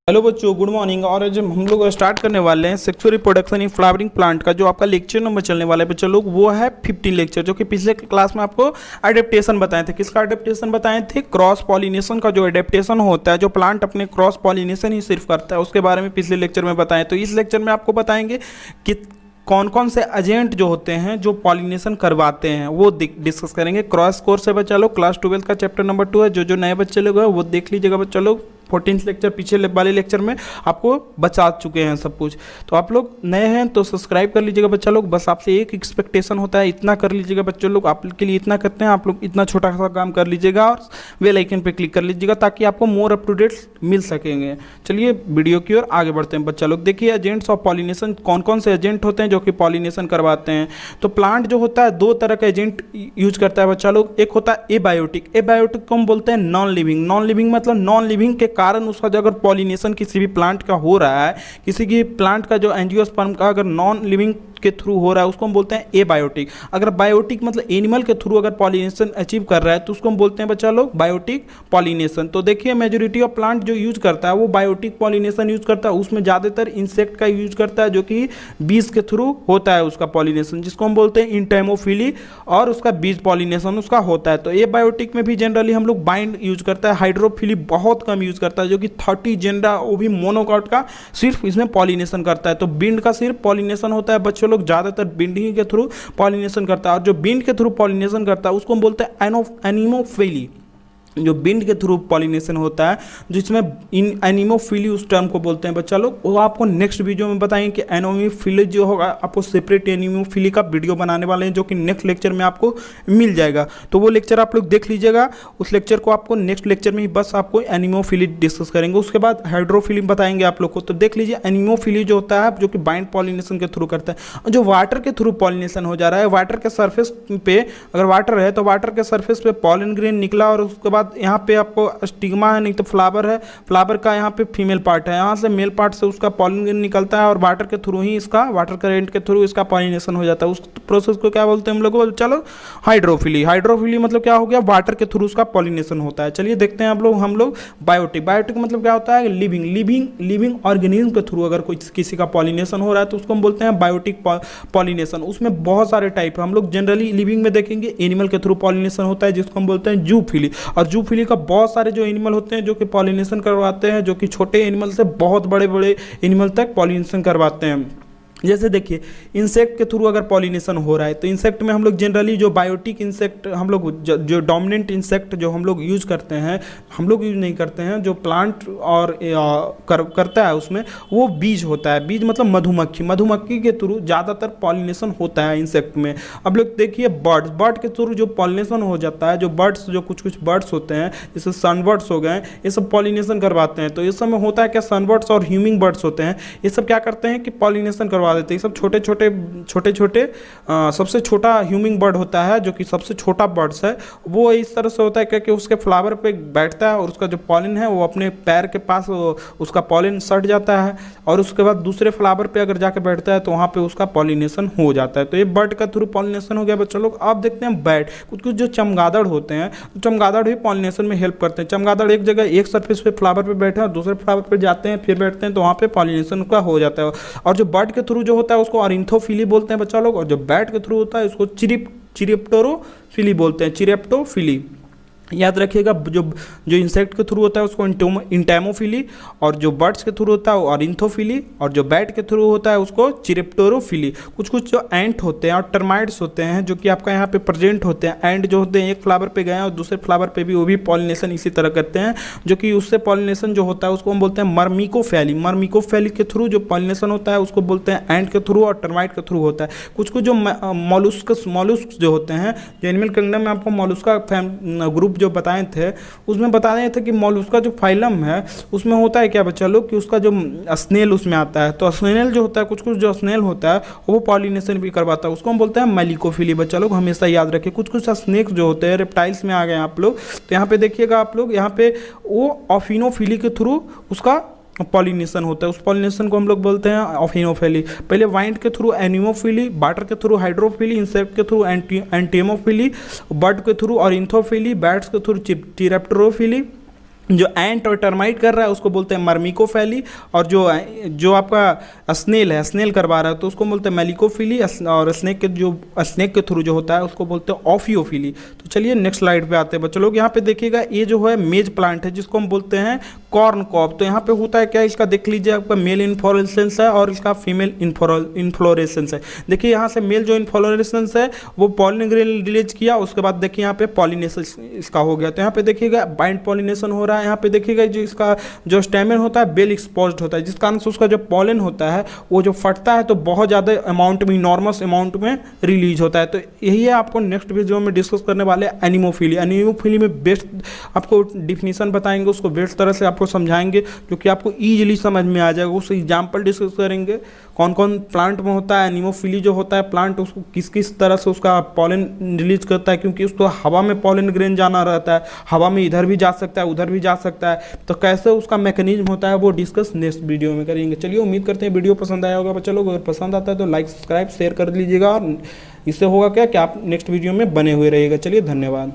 Hello बच्चों, good morning. और आज हम लोग स्टार्ट करने वाले हैं sexual reproduction in flowering plant का जो आपका लेक्चर नंबर चलने वाला है बच्चों लोग, वो है 15 लेक्चर, जो कि पिछले क्लास में आपको एडेप्टेशन बताए थे। किसका एडेप्टेशन बताए थे? क्रॉस पॉलिनेशन का जो एडेप्टेशन होता है, जो प्लांट अपने क्रॉस पॉलिनेशन ही सिर्फ करता है, उसके बारे में पिछले लेक्चर में बताएं। तो इस लेक्चर में आपको बताएंगे कि कौन कौन से एजेंट जो होते हैं जो पॉलिनेशन करवाते हैं, वो डिस्कस करेंगे। क्रॉस कोर्स है बच्चा लोग, क्लास 12 का चैप्टर नंबर 2 है। जो नए बच्चे लोग हैं वो देख लीजिएगा बच्चा लोग। 14 लेक्चर पिछले वाले लेक्चर में आपको बचा चुके हैं सब कुछ। तो आप लोग नए हैं तो सब्सक्राइब कर लीजिएगा बच्चा लोग। बस आपसे एक एक्सपेक्टेशन होता है, इतना कर लीजिएगा बच्चों लोग। आप के लिए इतना करते हैं, आप लोग इतना छोटा सा काम कर लीजिएगा और बेल आइकन पे क्लिक कर लीजिएगा ताकि आपको मोर अप टू डेट मिल सकेंगे। चलिए वीडियो की ओर आगे बढ़ते हैं बच्चा लोग। देखिए एजेंट्स ऑफ पॉलिनेशन, कौन कौन से एजेंट होते हैं जो कि पॉलिनेशन करवाते हैं। तो प्लांट जो होता है दो तरह का एजेंट यूज करता है बच्चा लोग। एक होता है एबायोटिक। एबायोटिक को हम बोलते हैं नॉन लिविंग। नॉन लिविंग मतलब नॉन लिविंग के कारण उसका जो अगर पॉलिनेशन किसी भी प्लांट का हो रहा है, किसी की प्लांट का जो एंजियोस्पर्म का अगर नॉन लिविंग के थ्रू हो रहा है, उसको हम बोलते हैं एबायोटिक। अगर बायोटिक मतलब एनिमल के थ्रू अगर पॉलिनेशन अचीव कर रहा है तो उसको हम बोलते हैं बच्चा लोग बायोटिक पॉलिनेशन। तो देखिए मेजोरिटी ऑफ प्लांट जो यूज करता है वो बायोटिक पॉलिनेशन यूज करता है। उसमें ज़्यादातर इंसेक्ट का यूज करता है जो कि बीज के थ्रू होता है उसका पॉलिनेशन, जिसको हम बोलते हैं इंटेमोफिली, और उसका बीज पॉलिनेशन उसका होता है। तो एबायोटिक में भी जनरली हम लोग बाइंड यूज करता है। हाइड्रोफिली बहुत कम यूज करता है, जो कि 30 जेंडा, वो भी मोनोकॉट का सिर्फ इसमें पॉलिनेशन करता है। तो बिंड का सिर्फ पॉलिनेशन होता है बच्चों लोग, ज़्यादातर बिंडिंग के थ्रू पॉलिनेशन करता है। और जो बिंड के थ्रू पॉलिनेशन करता है उसको हम बोलते हैं एनिमोफिली। जो बिंड के थ्रू पॉलिनेशन होता है, जिसमें इन एनिमोफिली उस टर्म को बोलते हैं बच्चा लोग। वो आपको नेक्स्ट वीडियो में बताएंगे कि एनिमोफिली जो होगा, आपको सेपरेट एनिमोफिली का वीडियो बनाने वाले हैं जो कि नेक्स्ट लेक्चर में आपको मिल जाएगा। तो वो लेक्चर आप लोग देख लीजिएगा। उस लेक्चर को आपको नेक्स्ट लेक्चर में ही बस आपको एनिमोफिली डिस्कस करेंगे। उसके बाद हाइड्रोफिली बताएंगे आप लोग को। तो देख लीजिए एनिमोफिली जो होता है जो कि बाइंड पॉलिनेशन के थ्रू करता है। और जो वाटर के थ्रू पॉलिनेशन हो जा रहा है, वाटर के सर्फेस पे अगर वाटर है तो वाटर के सर्फेस पे पॉलन ग्रेन निकला, और उसके बाद यहाँ पे आपको स्टिग्मा है, नहीं तो फ्लावर है, फ्लावर का यहाँ पे फीमेल पार्ट है, यहाँ से मेल पार्ट से उसका पॉलन निकलता है और वाटर के थ्रू ही इसका, वाटर करेंट के थ्रू इसका पॉलिनेशन हो जाता है। उस प्रोसेस को क्या बोलते हैं हम लोग? चलो हाइड्रोफिली। हाइड्रोफिली मतलब क्या हो गया? वाटर के थ्रू उसका पॉलिनेशन होता है। चलिए देखते हैं हम लोग बायोटिक। बायोटिक मतलब क्या होता है? लिविंग ऑर्गेनिज्म के थ्रू अगर कोई किसी का पॉलिनेशन हो रहा है तो उसको हम बोलते हैं बायोटिक पॉलिनेशन। उसमें बहुत सारे टाइप है। हम लोग जनरली लिविंग में देखेंगे एनिमल के थ्रू पॉलिनेशन होता है, जिसको हम बोलते हैं जूफिली। और जूफिली का बहुत सारे जो एनिमल होते हैं जो कि पॉलिनेशन करवाते हैं, जो कि छोटे एनिमल से बहुत बड़े बड़े एनिमल तक पॉलिनेशन करवाते हैं। जैसे देखिए इंसेक्ट के थ्रू अगर पॉलिनेशन हो रहा है तो इंसेक्ट में हम लोग जनरली जो बायोटिक इंसेक्ट हम लोग जो डोमिनेंट इंसेक्ट जो हम लोग यूज़ करते हैं, हम लोग यूज़ नहीं करते हैं, जो प्लांट और करता है उसमें वो बीज होता है। बीज मतलब मधुमक्खी। मधुमक्खी के थ्रू ज़्यादातर पॉलिनेशन होता है इंसेक्ट में। अब लोग देखिए बर्ड के थ्रू जो पॉलिनेशन हो जाता है, जो बर्ड्स, जो कुछ बर्ड्स होते हैं जैसे सनबर्ड्स हो गए, ये सब पॉलिनेशन करवाते हैं। तो इस समय होता है क्या, सनबर्ड्स और ह्यूमिंग बर्ड्स होते हैं, ये सब क्या करते हैं कि पॉलिनेशन करवा देते हैं। सब छोटे छोटे सबसे छोटा ह्यूमिंग बर्ड होता है जो कि सबसे छोटा बर्ड्स है, वो इस तरह से होता है क्योंकि उसके फ्लावर पे बैठता है और उसका जो पॉलन है वो अपने पैर के पास उसका पॉलन सट जाता है, और उसके बाद दूसरे फ्लावर पे अगर जाके बैठता है तो वहाँ पे उसका पॉलिनेशन हो जाता है। तो ये बर्ड का थ्रू पॉलिनेशन हो गया बच्चों लोग। आप देखते हैं बैट, कुछ जो चमगादड़ होते हैं, चमगादड़ भी पॉलिनेशन में हेल्प करते हैं। चमगादड़ एक जगह एक सरफेस पे फ्लावर पे बैठे और दूसरे फ्लावर पे जाते हैं, फिर बैठते हैं, तो वहाँ पे पॉलिनेशन का हो जाता है। और जो बर्ड के थ्रू जो होता है उसको ऑरिन्थोफिली बोलते हैं बच्चा लोग, और जो बैट के थ्रू होता है उसको चिरिप्टोरोफिली बोलते हैं, चिरेप्टोफिली। याद रखिएगा, जो इंसेक्ट के थ्रू होता है उसको इंटेमोफिली, और जो बर्ड्स के थ्रू होता है वो ऑरिन्थोफिली, और जो बैट के थ्रू होता है उसको चिरेप्टोरोफिली। कुछ जो एंट होते हैं और टर्माइट्स होते हैं जो कि आपका यहाँ पे प्रेजेंट होते हैं। एंट जो होते हैं एक फ्लावर पे गए और दूसरे फ्लावर पे भी वो भी पॉलिनेशन इसी तरह करते हैं, जो कि उससे पॉलिनेशन जो होता है उसको हम बोलते हैं मर्मिकोफैली। मर्मिकोफैली के थ्रू जो पॉलिनेशन होता है उसको बोलते हैं एंट के थ्रू और टर्माइट के थ्रू होता है। कुछ जो मॉलुस्क जो होते हैं, जो एनिमल किंगडम में आपको मॉलुस्का ग्रुप जो बताए थे उसमें बता रहे थे कि उसका जो फाइलम है उसमें होता है क्या बच्चा लोग कि उसका जो स्नेल उसमें आता है। तो स्नेल जो होता है, कुछ जो स्नेल होता है वो पॉलिनेशन भी करवाता है, उसको हम बोलते हैं मेलिकोफिली। बच्चा लोग हमेशा याद रखिए। कुछ स्नेक्स जो होते हैं रेप्टाइल्स में आ गए आप लोग, तो यहाँ पे देखिएगा आप लोग, यहाँ पे वो ऑफिनोफिली के थ्रू उसका पॉलिनेशन होता है। उस पॉलिनेशन को हम लोग बोलते हैं ऑफिनोफिली। पहले वाइंड के थ्रू एनिमोफिली, वाटर के थ्रू हाइड्रोफिली, इंसेक्ट के थ्रू एंटीमोफिली, बर्ड के थ्रू ऑरिन्थोफिली, बैट्स के थ्रू चिरेप्टोरोफिली, जो एंट और टर्माइट कर रहा है उसको बोलते हैं मर्मिकोफैली, और जो आपका स्नेल है, स्नेल करवा रहा है तो उसको बोलते हैं मेलिकोफिली, और स्नेक के थ्रू जो होता है उसको बोलते हैं ऑफियोफिली। तो चलिए नेक्स्ट स्लाइड पे आते हैं बच्चों लोग। यहाँ पे देखिएगा ये जो है मेज प्लांट है जिसको हम बोलते हैं कॉर्न कॉब। तो यहाँ पे होता है क्या, इसका देख लीजिए, आपका मेल इन्फ्लोरेसेंस है और इसका फीमेल इन्फ्लोरेसेंस है। देखिए यहाँ से मेल जो इन्फ्लोरेसेंस है वो पॉलिन ग्रेन रिलीज किया, उसके बाद देखिए यहाँ पे पॉलिनेशन इसका हो गया। तो यहाँ पे देखिएगा बाइंड पॉलिनेशन हो रहा है। यहाँ पे देखिएगा जो इसका जो स्टेमन होता है बेल एक्सपोज्ड होता है, जिस कारण से उसका जो पॉलन होता है वो जो फटता है तो बहुत ज़्यादा अमाउंट में, इनॉर्मस अमाउंट में रिलीज होता है। तो यही है आपको नेक्स्ट वीडियो में डिस्कस करने वाले एनिमोफिली। एनिमोफिली में बेस्ट आपको डिफिनीशन बताएंगे, उसको बेस्ट तरह से आपको समझाएंगे जो कि आपको ईजिली समझ में आ जाएगा। उस एग्जाम्पल डिस्कस करेंगे कौन कौन प्लांट में होता है एनिमोफिली जो होता है प्लांट, उसको किस किस तरह से उसका पॉलन रिलीज करता है, क्योंकि उसको हवा में पॉलन ग्रेन जाना रहता है, हवा में इधर भी जा सकता है उधर भी जा सकता है। तो कैसे उसका मैकेनिज्म होता है वो डिस्कस नेक्स्ट वीडियो में करेंगे। चलिए उम्मीद करते हैं वीडियो पसंद आया होगा बच्चा लोग। अगर पसंद आता है तो लाइक सब्सक्राइब शेयर कर लीजिएगा, और इससे होगा क्या कि आप नेक्स्ट वीडियो में बने हुए रहिएगा। चलिए धन्यवाद।